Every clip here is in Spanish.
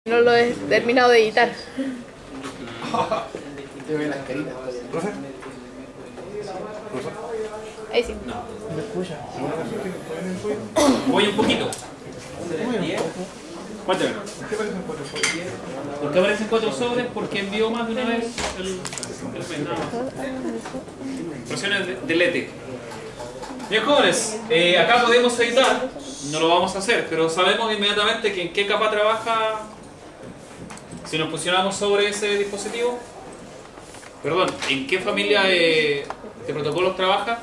No lo he terminado de editar. Te veo las caritas. ¿Profe? Ahí sí. No. ¿Me escucha? Voy un poquito. Cuéntame. ¿Qué parecen 4 sobres? ¿Por qué aparecen 4 sobres? Porque envió más de una vez el mail, nada más. Presiones de lete. Bien, jóvenes, acá podemos editar, no lo vamos a hacer, pero sabemos inmediatamente que en qué capa trabaja si nos posicionamos sobre ese dispositivo. Perdón, ¿en qué familia de protocolos trabaja?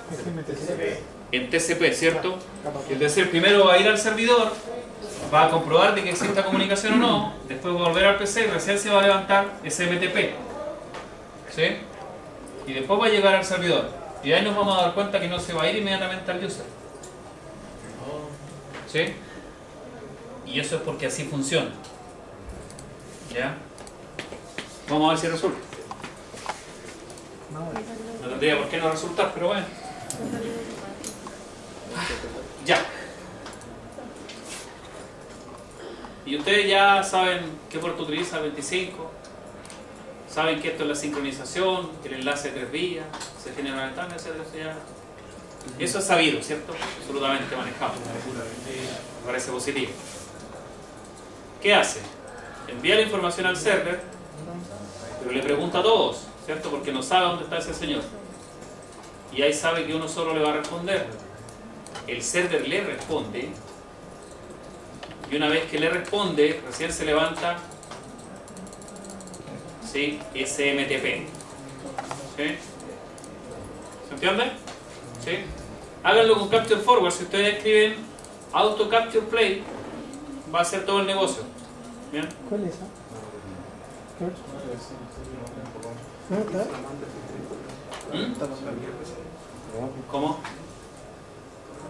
En TCP, ¿cierto? Es decir, primero va a ir al servidor, va a comprobar de que exista comunicación o no, después va a volver al PC y recién se va a levantar SMTP, ¿sí? Y después va a llegar al servidor. Y ahí nos vamos a dar cuenta que no se va a ir inmediatamente al user, ¿sí? Y eso es porque así funciona, ¿ya? Vamos a ver si resulta. No tendría por qué no resultar, pero bueno. Ya. Y ustedes ya saben qué puerto utiliza el 25. Saben que esto es la sincronización, que el enlace de 3 vías, se genera una ventana, etc. Eso es sabido, ¿cierto? Absolutamente manejado. Me parece positivo. ¿Qué hace? Envía la información al server, pero le pregunta a todos, ¿cierto? Porque no sabe dónde está ese señor. Y ahí sabe que uno solo le va a responder. El server le responde, y una vez que le responde, recién se levanta, ¿sí? SMTP. ¿Sí? ¿Se entiende? ¿Sí? Háganlo con Capture Forward. Si ustedes escriben Auto Capture Play, va a hacer todo el negocio. ¿Bien? ¿Cuál es esa? ¿No está? ¿Cómo?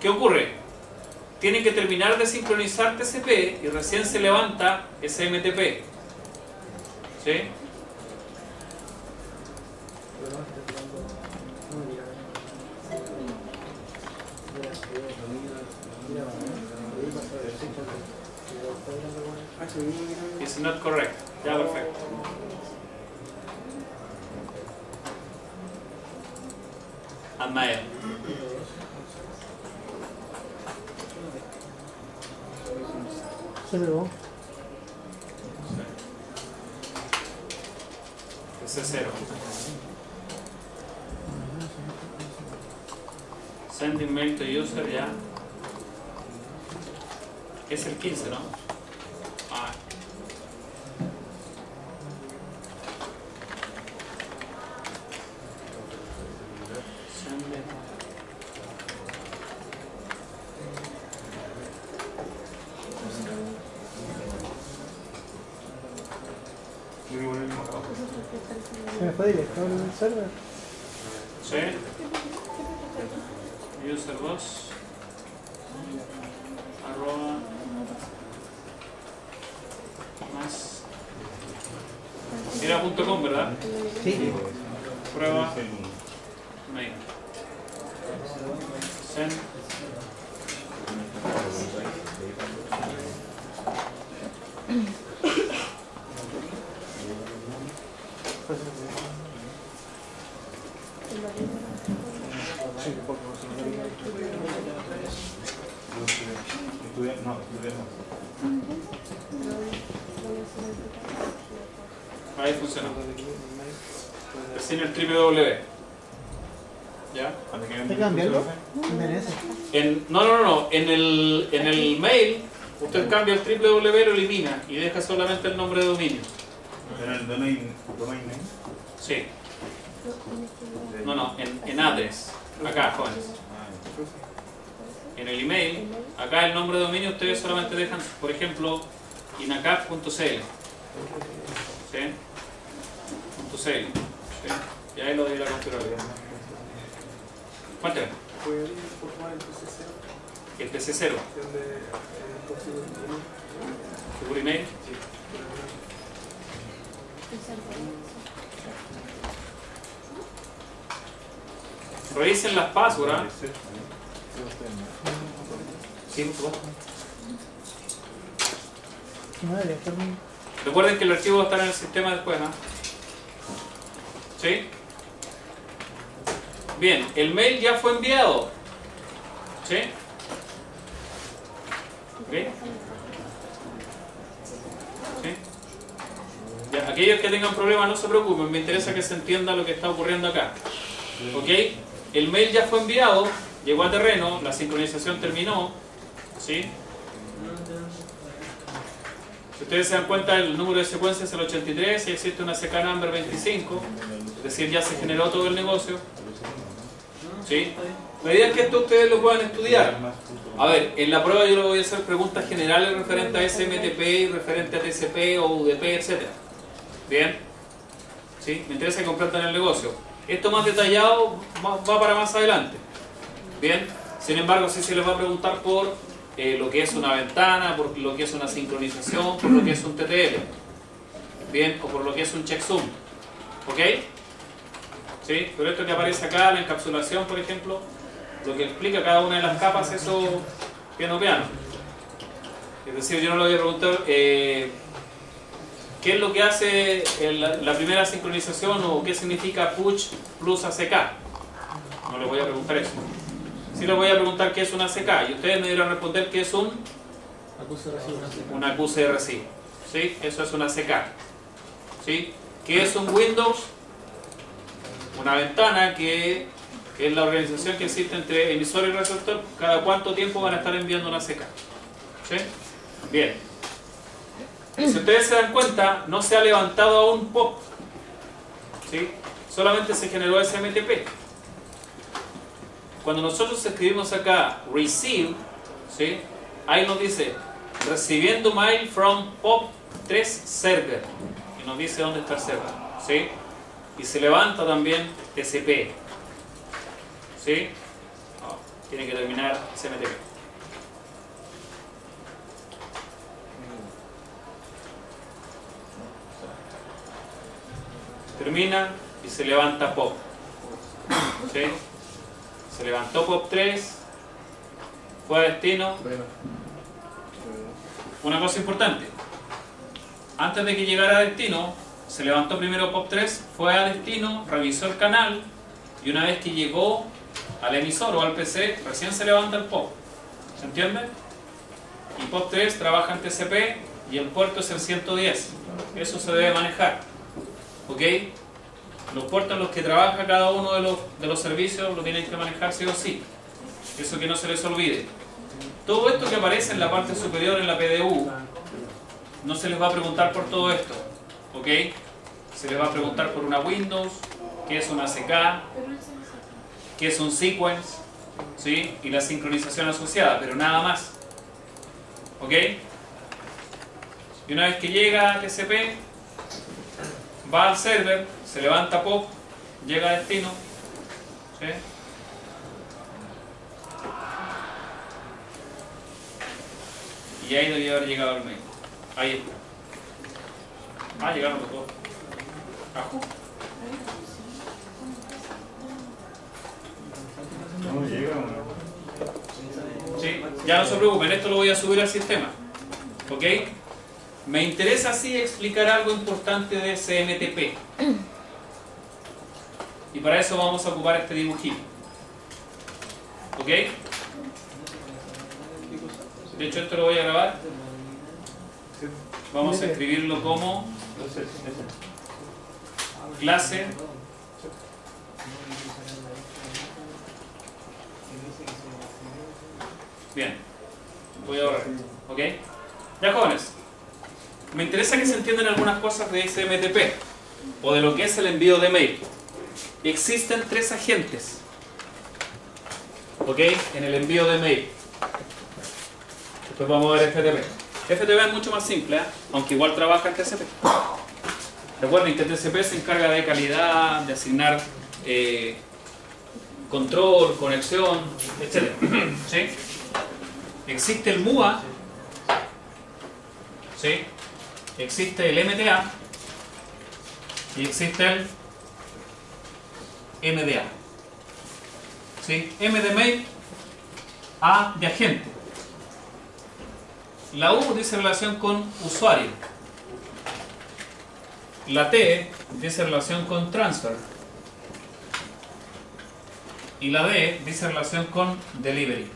¿Qué ocurre? Tienen que terminar de sincronizar TCP y recién se levanta SMTP. ¿Sí? It's not correct. Ya, perfecto. Admael. Se pegó. Ese es 0. Sending mail to user, ya. Es el 15, ¿no? Ah. Sending. Se me fue directo al server. Sí. User 2 arroba más era.com, ¿verdad? Sí. Prueba mail send ahí funciona. Recién el www. ¿Ya? ¿Está cambiando? No. En el mail, usted cambia el www, lo elimina y deja solamente el nombre de dominio. ¿En el domain name? Sí. No, en address. Acá, jóvenes. En el email, acá el nombre de dominio, ustedes solamente dejan, por ejemplo, inacap.cl. ¿Sí? .cl. ¿Sí? Y ahí lo doy la configuración. Cuéntame. ¿Puede abrir por favor el PC0? El PC0. ¿Dónde consigo el email? ¿Seguro email? Sí. Revisen las passwords. Sí, por favor. Madre, Recuerden que el archivo va a estar en el sistema después, ¿no? ¿Sí? Bien, el mail ya fue enviado. ¿Sí? ¿Ok? ¿Sí? Ya, aquellos que tengan problemas no se preocupen, me interesa que se entienda lo que está ocurriendo acá. ¿Ok? El mail ya fue enviado, llegó a terreno, la sincronización terminó. ¿Sí? Si ustedes se dan cuenta, el número de secuencia es el 83 y existe una CK number 25, es decir, ya se generó todo el negocio. ¿Sí? La idea es que esto ustedes lo puedan estudiar. A ver, en la prueba yo le voy a hacer preguntas generales referentes a SMTP, referente a TCP o UDP, etc. ¿Bien? ¿Sí? Me interesa que comprendan el negocio. Esto más detallado va para más adelante. ¿Bien? Sin embargo, sí se les va a preguntar por lo que es una ventana, por lo que es una sincronización, por lo que es un TTL. ¿Bien? O por lo que es un checksum. ¿Ok? ¿Sí? Pero esto que aparece acá, la encapsulación, por ejemplo, lo que explica cada una de las capas, eso piano piano. Es decir, yo no le voy a preguntar qué es lo que hace la primera sincronización o qué significa push plus ACK. No le voy a preguntar eso. Sí le voy a preguntar qué es una ACK y ustedes me deberán responder qué es un acuse de recibo. ¿Sí? Eso es una ACK. ¿Sí? ¿Qué es un Windows? Una ventana que es la organización que existe entre emisor y receptor. ¿Cada cuánto tiempo van a estar enviando una ACK? ¿Sí? Bien. Si ustedes se dan cuenta, no se ha levantado aún POP. ¿Sí? Solamente se generó SMTP. Cuando nosotros escribimos acá receive, ¿sí? Ahí nos dice recibiendo mail from POP3 server. Y nos dice dónde está el server. ¿Sí? Y se levanta también TCP. ¿Sí? No, tiene que terminar SMTP. Termina y se levanta POP. ¿Sí? Se levantó POP3, fue a destino. Una cosa importante, antes de que llegara a destino, se levantó primero POP3, fue a destino, revisó el canal y una vez que llegó al emisor o al PC, recién se levanta el POP. ¿Se entiende? Y POP3 trabaja en TCP y el puerto es el 110. Eso se debe manejar. ¿Ok? Los puertos en los que trabaja cada uno de los servicios lo tienen que manejar sí o sí. Eso que no se les olvide. Todo esto que aparece en la parte superior en la PDU, no se les va a preguntar por todo esto. ¿Ok? Se les va a preguntar por una Windows, qué es una ACK, qué es un sequence, ¿sí? Y la sincronización asociada, pero nada más. ¿Ok? Y una vez que llega a TCP, va al server, se levanta POP, llega a destino, ¿sí? Y ahí debería haber llegado al mail. Ahí está. Llegaron los dos. Ajú. No llega, ¿no? Sí, ya no se preocupen, esto lo voy a subir al sistema. ¿Ok? Me interesa así explicar algo importante de SMTP. Y para eso vamos a ocupar este dibujito. ¿Ok? De hecho esto lo voy a grabar. Vamos a escribirlo como clase bien. Voy a borrar. ¿Ok? Ya jóvenes. Me interesa que se entiendan algunas cosas de SMTP o de lo que es el envío de mail. Existen tres agentes, ¿ok? En el envío de mail. Después vamos a ver FTP. FTP es mucho más simple, ¿eh? Aunque igual trabaja en TCP. Recuerden que TCP se encarga de calidad, de asignar control, conexión, etc. ¿Sí? Existe el MUA, ¿sí? Existe el MTA y existe el MDA. ¿Sí? M de mail, A de agente. La U dice relación con usuario. La T dice relación con transfer. Y la D dice relación con delivery.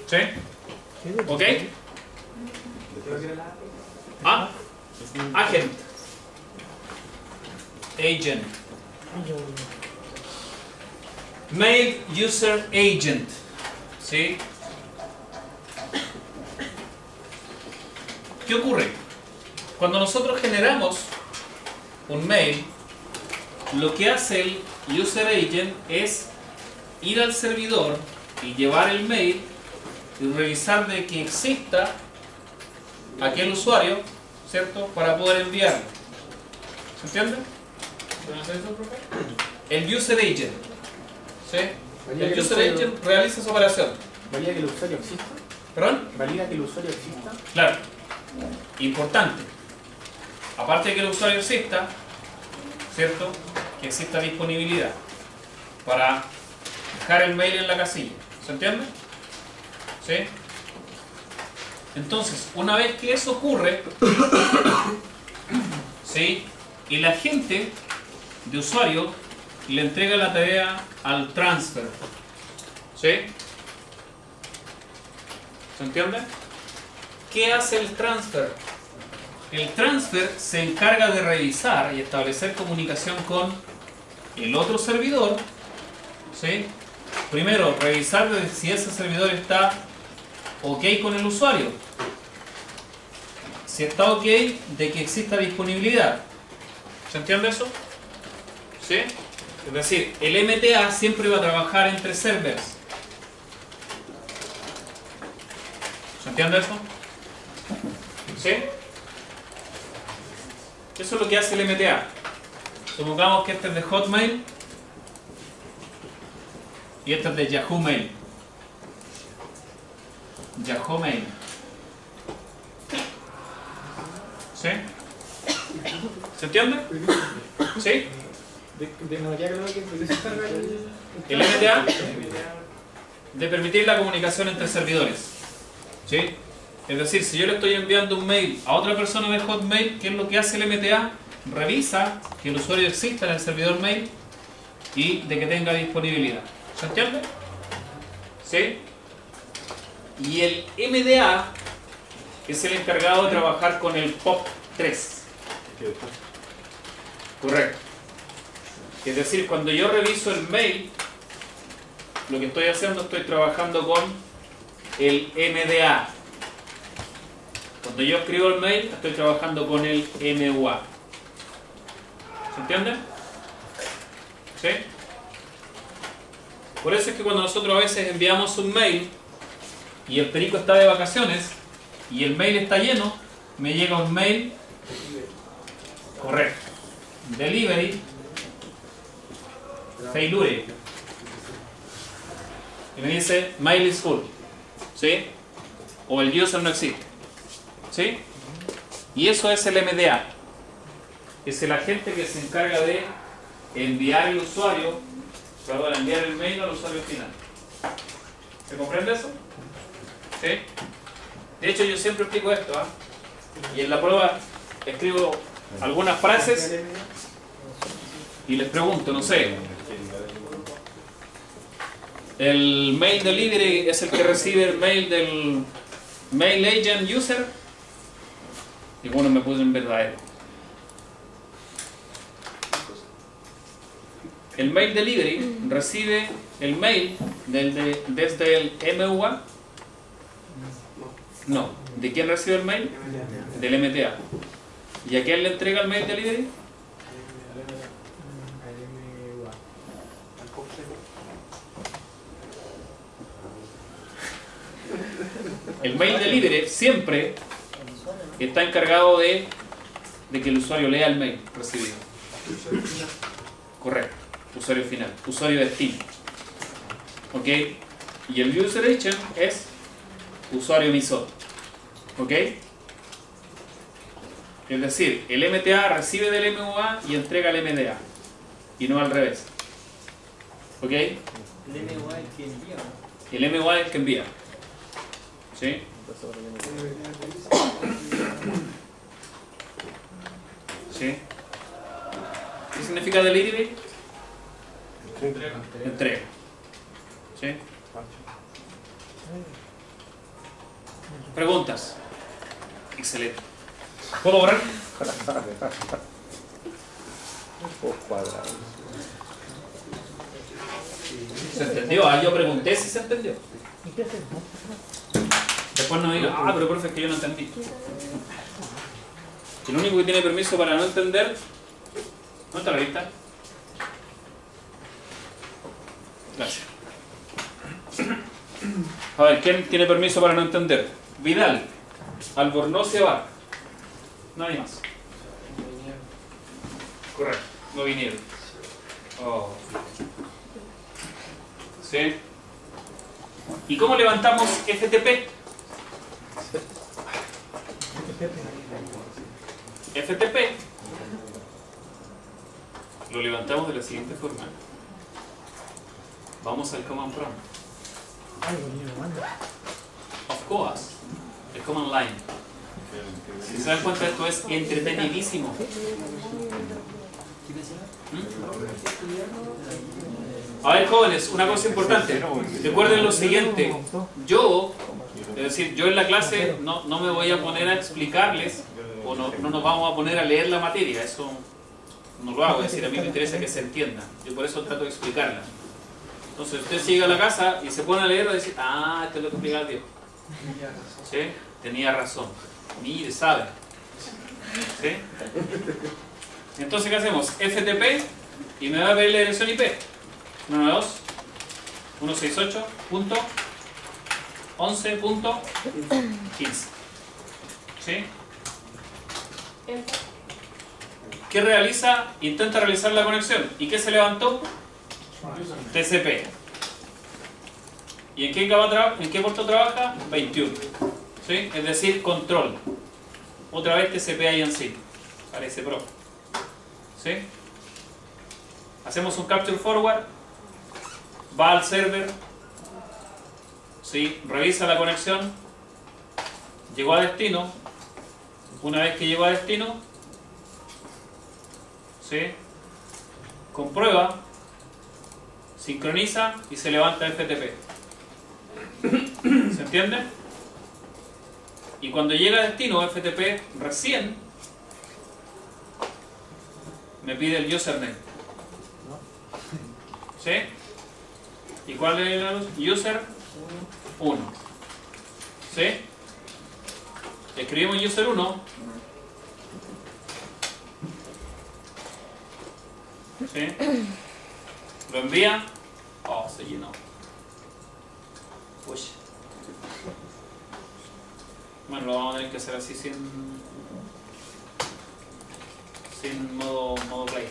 ¿Sí? ¿Ok? Ah, agent. Agent. Mail user agent. ¿Sí? ¿Qué ocurre? Cuando nosotros generamos un mail, lo que hace el user agent es ir al servidor y llevar el mail y revisar de que exista aquel usuario, ¿cierto? Para poder enviarlo. ¿Se entiende? El user agent, ¿sí? El user agent realiza esa operación. ¿Valida que el usuario exista? ¿Perdón? ¿Valida que el usuario exista? Claro. Importante. Aparte de que el usuario exista, ¿cierto? Que exista disponibilidad para dejar el mail en la casilla. ¿Se entiende? ¿Sí? Entonces, una vez que eso ocurre, ¿sí? Y la gente de usuario le entrega la tarea al transfer. ¿Sí? ¿Se entiende? ¿Qué hace el transfer? El transfer se encarga de revisar y establecer comunicación con el otro servidor. ¿Sí? Primero, revisar si ese servidor está ok con el usuario. Si está ok, de que exista disponibilidad. ¿Se entiende eso? ¿Sí? Es decir, el MTA siempre va a trabajar entre servers. ¿Se entiende eso? ¿Sí? Eso es lo que hace el MTA. Supongamos que este es de Hotmail y este es de Yahoo Mail. Yahoo Mail. ¿Sí? ¿Se entiende? ¿Sí? El MTA de permitir la comunicación entre servidores. ¿Sí? Es decir, si yo le estoy enviando un mail a otra persona de Hotmail, ¿qué es lo que hace el MTA? Revisa que el usuario exista en el servidor mail y de que tenga disponibilidad. ¿Se entiende? ¿Sí? Y el MDA es el encargado de trabajar con el POP3. Correcto. Es decir, cuando yo reviso el mail, lo que estoy haciendo, estoy trabajando con el MDA. Cuando yo escribo el mail, estoy trabajando con el MUA. ¿Se entiende? ¿Sí? Por eso es que cuando nosotros a veces enviamos un mail y el perico está de vacaciones y el mail está lleno, me llega un mail correcto. Delivery failure. Y me dice mail is full. ¿Sí? O el user no existe. ¿Sí? Y eso es el MDA. Es el agente que se encarga de enviar el usuario, perdón, enviar el mail al usuario final. ¿Se comprende eso? ¿Sí? De hecho, yo siempre explico esto, ¿eh? Y en la prueba escribo algunas frases y les pregunto, no sé, el mail delivery es el que recibe el mail del mail agent user, y bueno, me pueden verdadero. El mail delivery recibe el mail desde el MUA. No, ¿de quién recibe el mail? Del MTA. ¿Y a quién le entrega el mail delivery? El mail delivery siempre está encargado de que el usuario lea el mail recibido. Correcto. Usuario final. Usuario destino. ¿Ok? Y el user agent es usuario emisor. ¿Ok? Es decir, el MTA recibe del MUA y entrega al MDA. Y no al revés. ¿Ok? ¿El MUA es el que envía? El MUA es el que envía. ¿Sí? ¿Sí? ¿Qué significa delivery? Entrega. ¿Sí? Preguntas. Excelente. ¿Puedo borrar? ¿Se entendió? Ah, yo pregunté si se entendió. ¿Y qué hacemos? Después no diga, ah, pero profe, es que yo no entendí. Si el único que tiene permiso para no entender, ¿dónde está la lista? Gracias. A ver, ¿quién tiene permiso para no entender? Vidal, Albornoz y Abar. Nadie más. Correcto, no vinieron. Oh. ¿Sí? ¿Y cómo levantamos FTP? FTP lo levantamos de la siguiente forma. Vamos al command prompt. Of course, el command line. Si se dan cuenta, esto es entretenidísimo. A ver, jóvenes, una cosa importante. Recuerden lo siguiente. Yo, es decir, yo en la clase no me voy a poner a explicarles o no nos vamos a poner a leer la materia. Eso no lo hago. Es decir, a mí me interesa que se entienda. Yo por eso trato de explicarla. Entonces, usted llega a la casa y se pone a leer y dice, ah, esto es lo que explica el viejo. ¿Sí? Tenía razón. Mire, sabe. ¿Sí? Entonces, ¿qué hacemos? FTP y me va a pedir la dirección IP. 192.168.11.15. ¿Sí? ¿Qué realiza? Intenta realizar la conexión. ¿Y qué se levantó? TCP. ¿Y en qué puerto trabaja? 21. ¿Sí? Es decir, control. Otra vez TCP INC. Parece pro. ¿Sí? Hacemos un capture forward. Va al server. ¿Sí? Revisa la conexión. Llegó a destino. Una vez que llegó a destino, ¿sí? Comprueba, sincroniza y se levanta el FTP. ¿Se entiende? Y cuando llega a destino FTP, recién me pide el username. ¿Sí? ¿Y cuál es el user? 1. ¿Sí? Escribimos user 1. ¿Sí? Lo envía. Oh, se llenó. Uy. Bueno, lo vamos a tener que hacer así sin modo play.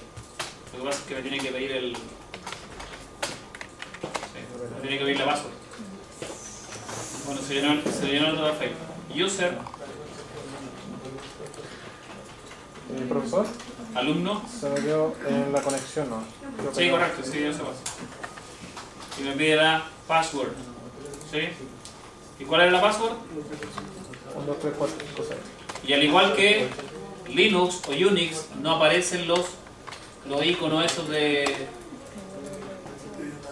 Lo que pasa es que me tiene que pedir el... Sí, me tiene que pedir la password. Bueno, se llenó el todo file. User. ¿Profesor? Alumno. Se metió en la conexión, ¿no? Sí, correcto, sí, eso pasa. Y me pide la password. ¿Sí? ¿Y cuál es la password? 1, 2, 3, 4, 5, 6. Y al igual que Linux o Unix, no aparecen los iconos esos de...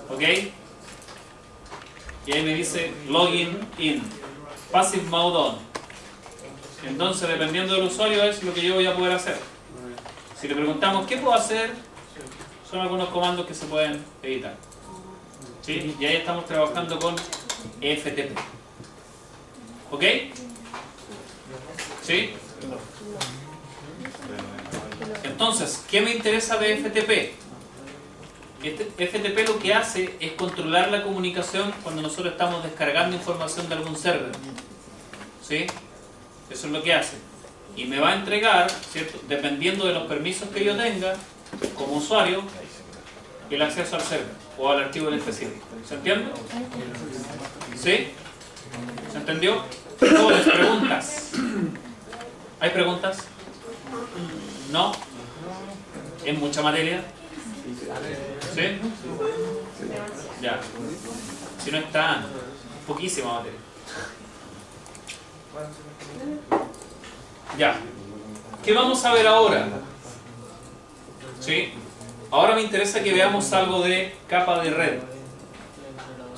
¿Ok? Y ahí me dice Login In. Passive Mode On. Entonces, dependiendo del usuario, es lo que yo voy a poder hacer. Si le preguntamos ¿qué puedo hacer? Son algunos comandos que se pueden editar. ¿Sí? Y ahí estamos trabajando con FTP. ¿Ok? ¿Sí? Entonces, ¿qué me interesa de FTP? FTP lo que hace es controlar la comunicación cuando nosotros estamos descargando información de algún server. ¿Sí? Eso es lo que hace. Y me va a entregar, ¿cierto? Dependiendo de los permisos que yo tenga como usuario, el acceso al server o al archivo en específico. ¿Se entiende? ¿Sí? ¿Se entendió? Todas las preguntas. ¿Hay preguntas? ¿No? ¿Es mucha materia? ¿Sí? Ya. Si no es tan, poquísima materia. Ya. ¿Qué vamos a ver ahora? ¿Sí? Ahora me interesa que veamos algo de capa de red.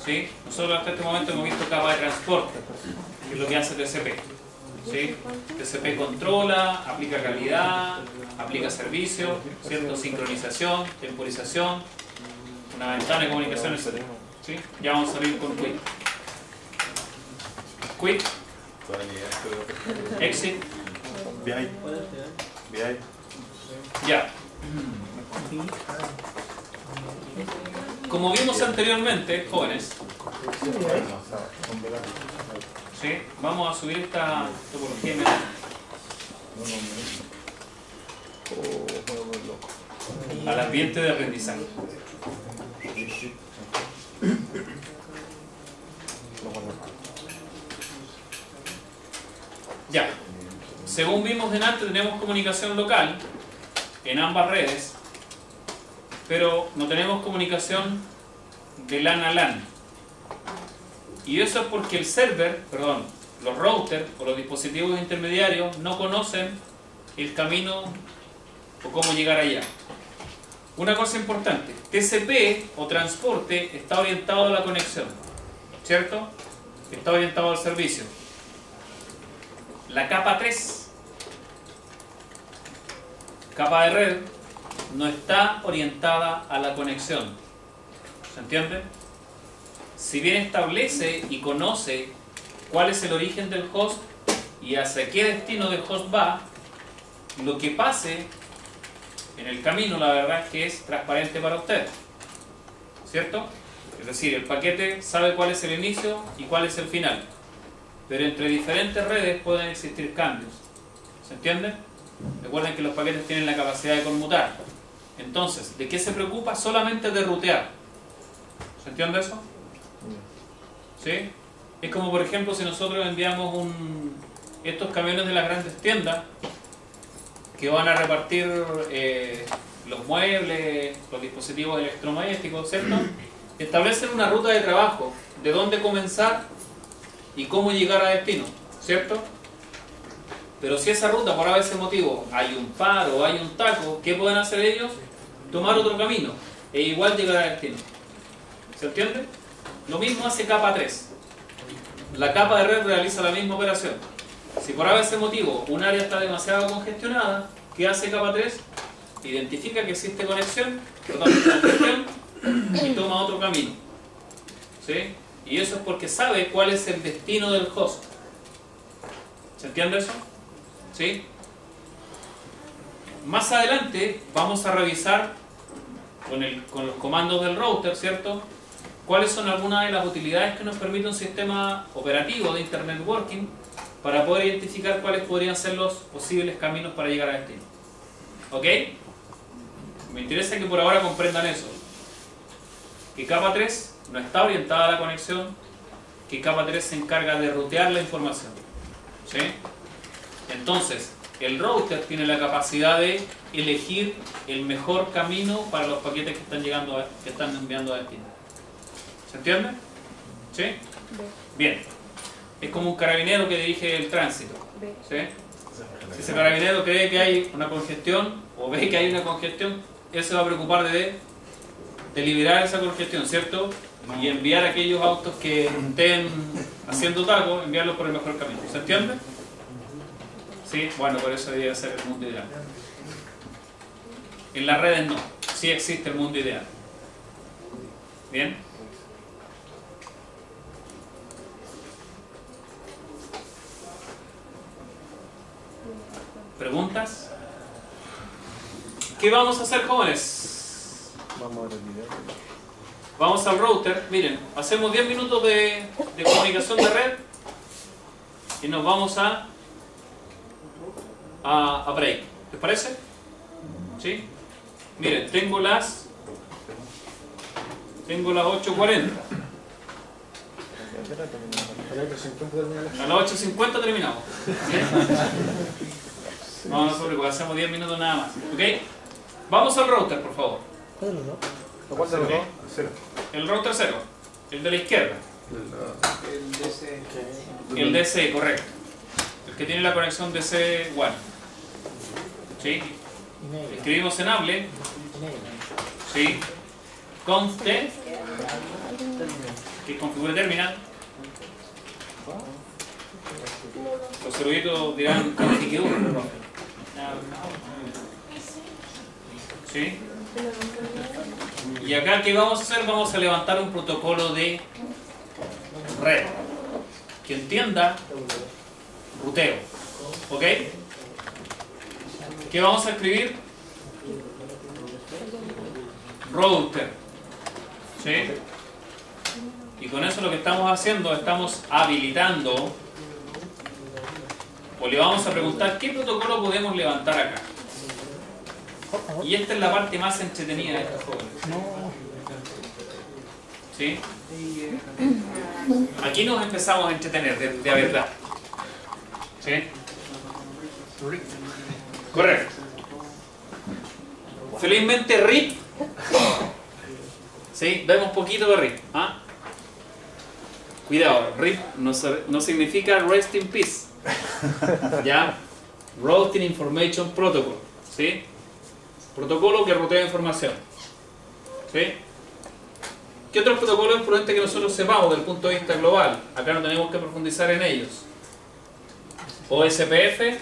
¿Sí? Nosotros hasta este momento hemos visto capa de transporte, que es lo que hace TCP. ¿Sí? TCP controla, aplica calidad, aplica servicio, ¿cierto? Sincronización, temporización, una ventana de comunicación, etc. ¿Sí? Ya vamos a salir con Quick. Quick, Exit, ya. Como vimos anteriormente, jóvenes, ¿sí? Vamos a subir esta topología al ambiente de aprendizaje. Ya, según vimos delante, tenemos comunicación local en ambas redes, pero no tenemos comunicación de LAN a LAN. Y eso es porque el server, perdón, los routers o los dispositivos intermediarios no conocen el camino o cómo llegar allá. Una cosa importante, TCP o transporte está orientado a la conexión, ¿cierto? Está orientado al servicio. La capa 3, capa de red, no está orientada a la conexión. ¿Se entiende? Si bien establece y conoce cuál es el origen del host y hacia qué destino del host va, lo que pase en el camino, la verdad es que es transparente para usted, ¿cierto? Es decir, el paquete sabe cuál es el inicio y cuál es el final, pero entre diferentes redes pueden existir cambios. ¿Se entiende? Recuerden que los paquetes tienen la capacidad de conmutar. Entonces, ¿de qué se preocupa? Solamente de rutear. ¿Se entiende eso? ¿Sí? Es como, por ejemplo, si nosotros enviamos estos camiones de las grandes tiendas que van a repartir los muebles, los dispositivos electrodomésticos, ¿cierto? Establecen una ruta de trabajo, de dónde comenzar y cómo llegar a destino, ¿cierto? Pero si esa ruta, por ese motivo, hay un paro o hay un taco, ¿qué pueden hacer ellos? Tomar otro camino e igual llegar a destino. ¿Se entiende? Lo mismo hace capa 3. La capa de red realiza la misma operación. Si por ese motivo un área está demasiado congestionada, ¿qué hace capa 3? Identifica que existe conexión, y toma otro camino. ¿Sí? Y eso es porque sabe cuál es el destino del host. ¿Se entiende eso? ¿Sí? Más adelante vamos a revisar con los comandos del router, ¿cierto? ¿Cuáles son algunas de las utilidades que nos permite un sistema operativo de Internet Working para poder identificar cuáles podrían ser los posibles caminos para llegar a destino? ¿Ok? Me interesa que por ahora comprendan eso. Que capa 3 no está orientada a la conexión, que capa 3 se encarga de rutear la información. ¿Sí? Entonces, el router tiene la capacidad de elegir el mejor camino para los paquetes que están enviando a destino. ¿Se entiende? ¿Sí? Bien. Es como un carabinero que dirige el tránsito. ¿Sí? Si ese carabinero cree que hay una congestión o ve que hay una congestión, él se va a preocupar de liberar esa congestión, ¿cierto? Y enviar a aquellos autos que estén haciendo taco, enviarlos por el mejor camino. ¿Se entiende? Sí, bueno, por eso debería ser el mundo ideal. En las redes no, sí existe el mundo ideal. ¿Bien? ¿Preguntas? ¿Qué vamos a hacer, jóvenes? Vamos a ver el video. Vamos al router. Miren, hacemos 10 minutos de comunicación de red y nos vamos a break. ¿Les parece? ¿Sí? Miren, tengo las 8:40. A las 8:50 terminamos. No, no se preocupen, hacemos 10 minutos nada más. ¿Ok? Vamos al router, por favor. ¿Cuál de los dos? ¿Cuál de los dos? Cero. El router 0, el de la izquierda. El DC. El DC, correcto. El que tiene la conexión DC1. ¿Sí? Escribimos en Able ¿Sí? Conste. Que configure terminal. Los eruditos dirán configure. ¿Sí? Y acá, ¿qué vamos a hacer? Vamos a levantar un protocolo de red que entienda ruteo. ¿Ok? ¿Qué vamos a escribir? Router. ¿Sí? Y con eso lo que estamos haciendo, estamos habilitando, o le vamos a preguntar qué protocolo podemos levantar acá. Y esta es la parte más entretenida de estos jóvenes. ¿Sí? Aquí nos empezamos a entretener, de verdad. ¿Sí? Correcto. Felizmente RIP. ¿Sí? Vemos poquito de RIP. ¿Ah? Cuidado, RIP no significa Rest in Peace. ¿Ya? Routing Information Protocol. ¿Sí? Protocolo que rutea información. ¿Sí? ¿Qué otros protocolos es prudente que nosotros sepamos desde el punto de vista global? Acá no tenemos que profundizar en ellos. OSPF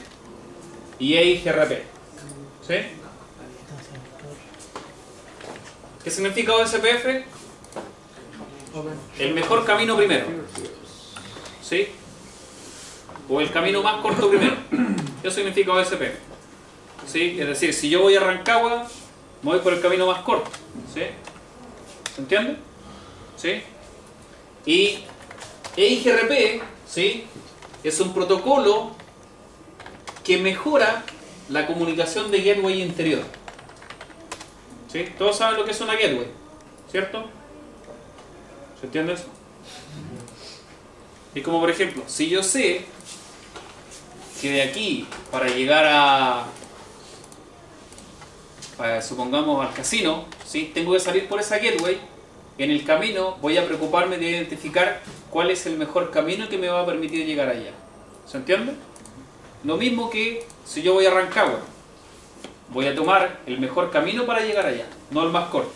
y EIGRP. ¿Sí? ¿Qué significa OSPF? El mejor camino primero. ¿Sí? O el camino más corto primero. Eso significa OSPF. ¿Sí? Es decir, si yo voy a Rancagua, me voy por el camino más corto. ¿Sí? ¿Se entiende? ¿Sí? Y EIGRP, ¿sí?, es un protocolo que mejora la comunicación de gateway interior. ¿Sí? Todos saben lo que es una gateway, ¿cierto? ¿Se entiende eso? Y como por ejemplo, si yo sé que de aquí para llegar supongamos al casino, ¿sí?, tengo que salir por esa gateway, en el camino voy a preocuparme de identificar cuál es el mejor camino que me va a permitir llegar allá. ¿Se entiende? Lo mismo que si yo voy a Rancagua, voy a tomar el mejor camino para llegar allá, no el más corto.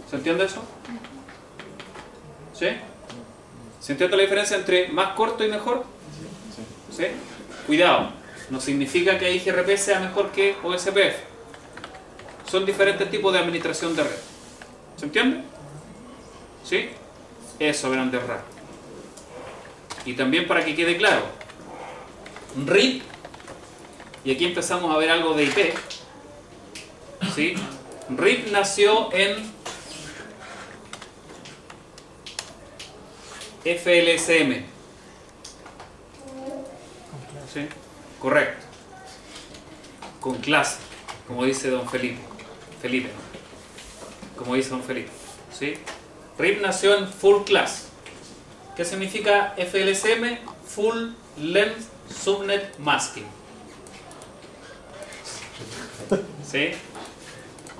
¿Se entiende eso? ¿Sí? ¿Se entiende la diferencia entre más corto y mejor? ¿Sí? Cuidado, no significa que EIGRP sea mejor que OSPF. Son diferentes tipos de administración de red. ¿Se entiende? ¿Sí? Eso, grandes rasgos. Y también para que quede claro, RIP, y aquí empezamos a ver algo de IP, ¿sí? RIP nació en FLSM. ¿Sí? Correcto. Con clase, como dice don Felipe. Como dice don Felipe. ¿Sí? RIP nació en Full Class. ¿Qué significa FLSM? Full Length Subnet Masking. ¿Sí?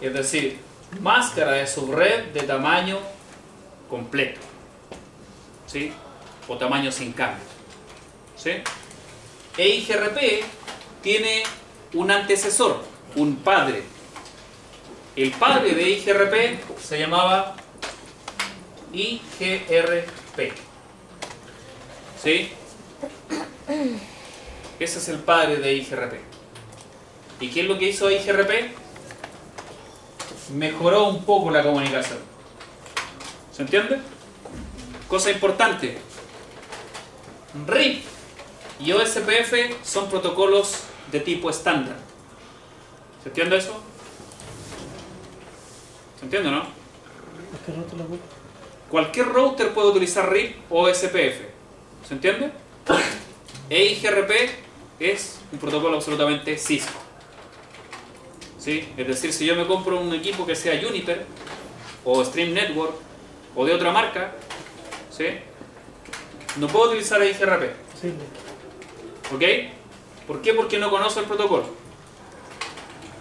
Es decir, máscara de subred de tamaño completo. ¿Sí? O tamaño sin cambio. ¿Sí? EIGRP tiene un antecesor, un padre. El padre de EIGRP se llamaba IGRP. ¿Sí? Ese es el padre de EIGRP. ¿Y qué es lo que hizo EIGRP? Mejoró un poco la comunicación. ¿Se entiende? Cosa importante. RIP y OSPF son protocolos de tipo estándar. ¿Se entiende eso? ¿Se entiende o no? Cualquier router puede utilizar RIP o OSPF. ¿Se entiende? EIGRP es un protocolo absolutamente Cisco. ¿Sí? Es decir, si yo me compro un equipo que sea Juniper o Stream Network o de otra marca, ¿sí?, no puedo utilizar EIGRP. Sí. ¿Ok? ¿Por qué? Porque no conozco el protocolo.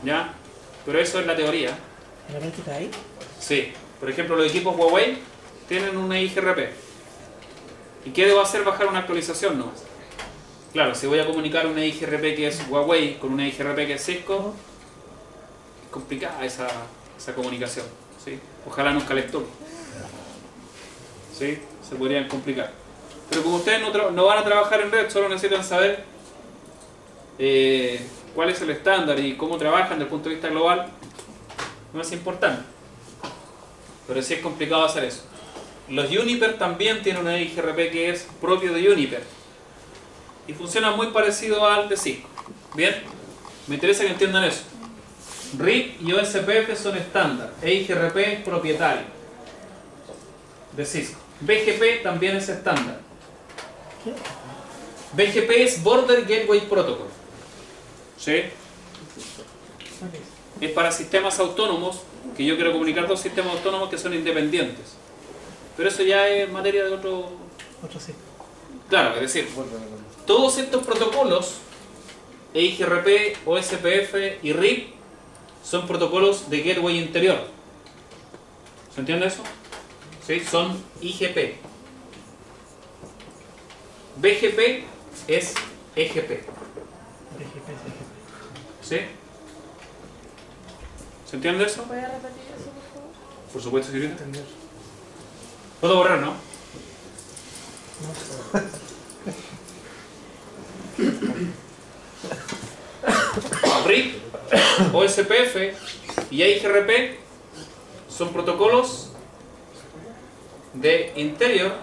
¿Ya? Pero eso es la teoría. ¿La práctica ahí? Sí. Por ejemplo, los equipos Huawei tienen un EIGRP. ¿Y qué debo hacer? Bajar una actualización nomás. Claro, si voy a comunicar un EIGRP que es Huawei con un EIGRP que es Cisco, complicada esa comunicación, ¿sí? Ojalá nunca les toque, ¿sí? Se podrían complicar. Pero como ustedes no van a trabajar en red, solo necesitan saber cuál es el estándar y cómo trabajan desde el punto de vista global, no es importante. Pero sí es complicado hacer eso. Los Juniper también tienen un EIGRP que es propio de Juniper y funciona muy parecido al de Cisco. Bien, me interesa que entiendan eso. RIP y OSPF son estándar, EIGRP es propietario de Cisco. BGP también es estándar. BGP es Border Gateway Protocol, ¿sí? Es para sistemas autónomos, que yo quiero comunicar dos sistemas autónomos que son independientes. Pero eso ya es materia de otro... Otro sí. Claro, es decir, todos estos protocolos, EIGRP, OSPF y RIP, son protocolos de gateway interior. ¿Se entiende eso? ¿Sí? Son IGP. BGP es EGP. ¿Sí? ¿Se entiende eso? ¿Puede repetir eso, por favor? Por supuesto, señorita. Puedo borrar, ¿no? RIP, OSPF y EIGRP son protocolos de interior,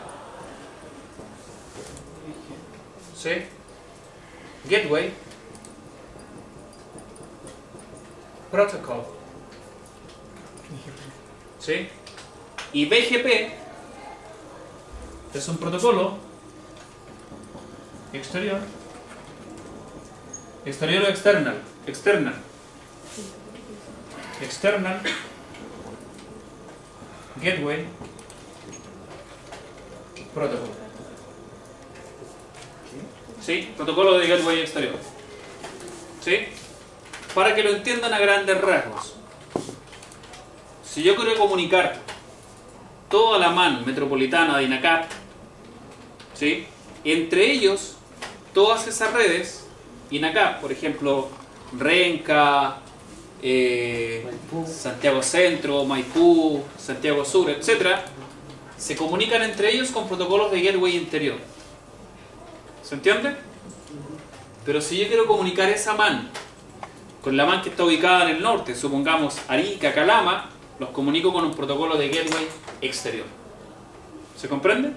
¿sí? Gateway Protocol, ¿sí? Y BGP es un protocolo exterior o external, external Gateway Protocol, ¿sí? Protocolo de Gateway exterior, ¿sí? Para que lo entiendan a grandes rasgos, si yo quiero comunicar toda la MAN metropolitana de INACAP, ¿sí? Entre ellos, todas esas redes, INACAP, por ejemplo, Renca, Santiago Centro, Maipú, Santiago Sur, etc., se comunican entre ellos con protocolos de gateway interior. ¿Se entiende? Pero si yo quiero comunicar esa MAN con la MAN que está ubicada en el norte, supongamos Arica, Calama, los comunico con un protocolo de gateway exterior. ¿Se comprende?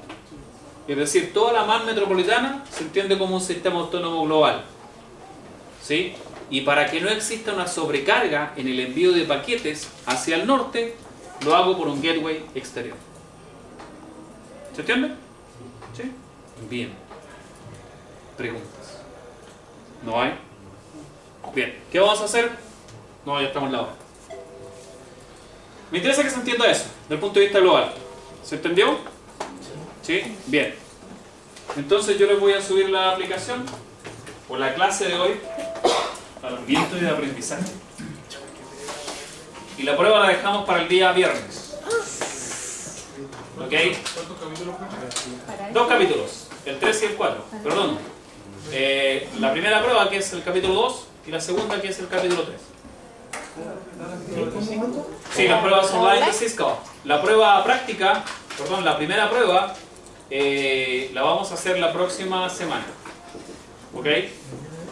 Es decir, toda la MAN metropolitana se entiende como un sistema autónomo global, ¿sí? Y para que no exista una sobrecarga en el envío de paquetes hacia el norte, lo hago por un gateway exterior. ¿Se entiende? ¿Sí? Bien. ¿Preguntas? ¿No hay? Bien. ¿Qué vamos a hacer? No, ya estamos en la hora. Me interesa que se entienda eso, desde el punto de vista global. ¿Se entendió? ¿Sí? Bien. Entonces yo les voy a subir la aplicación o la clase de hoy al ambiente de aprendizaje. Y la prueba la dejamos para el día viernes. ¿Ok? ¿Cuántos capítulos fue? 2 capítulos, el 3 y el 4. Perdón. La primera prueba que es el capítulo 2 y la segunda que es el capítulo 3. Sí, las pruebas online de Cisco. La prueba práctica, perdón, la primera prueba la vamos a hacer la próxima semana. ¿Ok?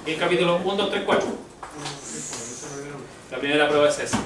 El capítulo 1, 2, 3, 4. La primera prueba es esa.